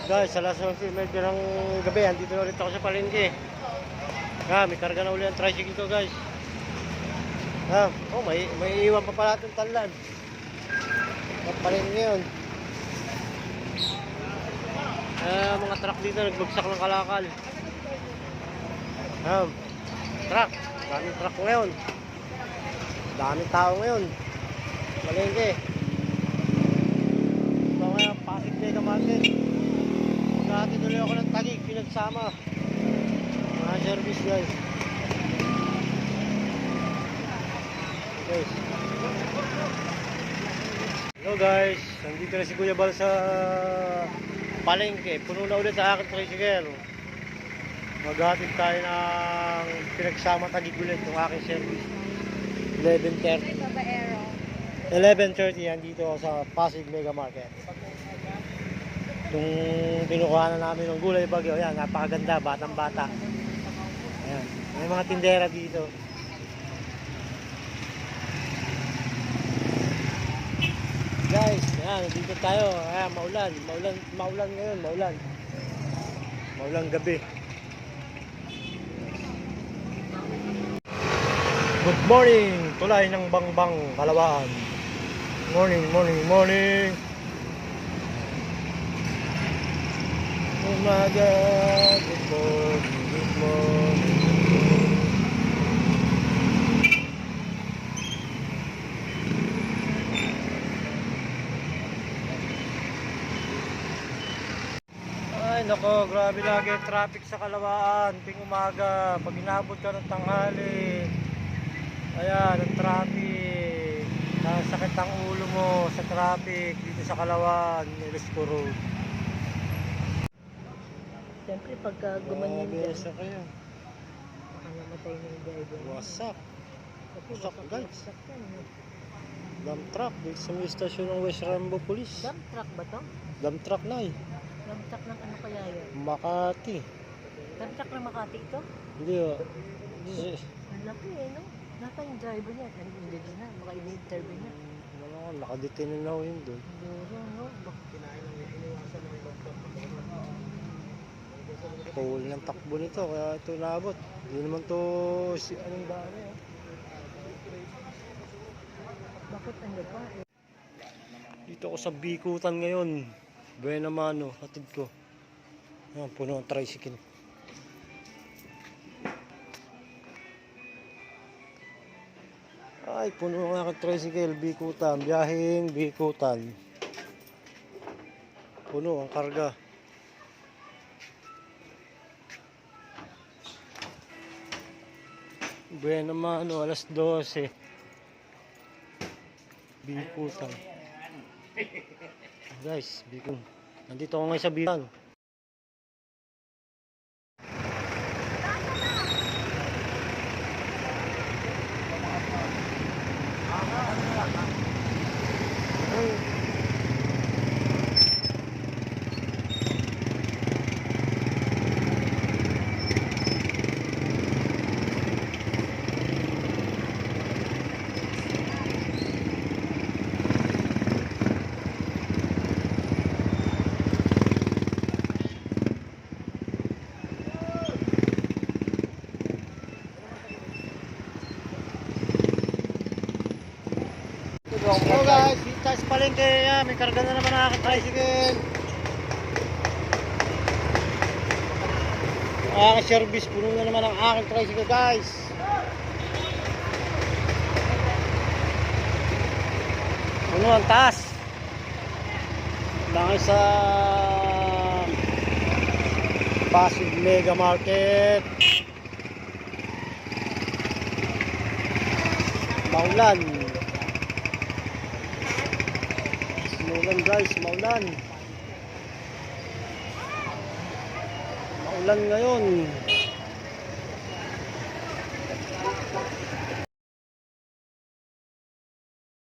Guys, alas 11 medyo ng gabi, andito na ulit ako sa palengke. May karga na ulit ang tricycle ko, guys. May iwan pa pala itong tanlan. Ang palengke yun. Mga truck dito, nagbagsak ng kalakal. Truck. Daming truck ngayon. Daming tao ngayon. Palengke. Ito ngayon, Pasig Mega Market. Dati tuloy ako ng Taguig, pinagsama. Mga service, guys. Hello guys, nandito na si Kuya Bal sa palengke. Puno na ulit sa aking tricycle. Maghatid tayo ng pinagsama Taguig ulit ng aking service. 11:30 yan dito sa Pasig Mega Market. Itong pinukuha na namin ng gulay bagyo, yan, napakaganda, batang bata. Ayan, may mga tindera dito. Guys, yan, dito tayo. Ayan, maulan ngayon, maulan gabi. Good morning, tulay ng Bangbang, Kalawaan. Morning. Umaga, good morning. Ay nako, grabe lagi ang traffic sa Kalawaan ting umaga. Pag inabot ka ng tanghali, ayan ang traffic. Sakit ang ulo mo sa traffic dito sa Kalawaan, Ilusco Road. Siyempre pagka gumanyan dyan, kayo. baka namatay na yung driver. Wasak guys. Wasak yan. Dump truck dito sa may stasyon ng West Rambo Police. Dump truck ba to? Dump truck na eh. Dump truck ng ano kaya yun? Makati. Dump truck ng Makati ito? Hindi oh. Ang laki eh, no? Nasa yung driver niya? Hindi na, baka ini-interview niya. Nakadetain na ako yun doon. Duro, no? Baka kinain ng iniwasan ng dump truck. Pawul ng takbo nito kaya ito naabot. Hindi naman to anong daan eh. Bakit ano pa? Dito ako sa Bikutan ngayon. Buena Mano, hatid ko. Puno ang tricycle. Ay, puno ang aking tricycle, Bikutan. Biyaheng Bikutan. Puno ang karga. Buena Mano, alas 12. Bikutan. Guys, Bikutan. Nandito ako ngayon sa Bikutan. So guys, dito tayo sa palengke. May karga na naman ang aking tricycle. Ang aking service, puno na naman ang aking tricycle guys. Puno ang taas. Langay sa Pasig Mega Market. Maulan guys, maulan ngayon.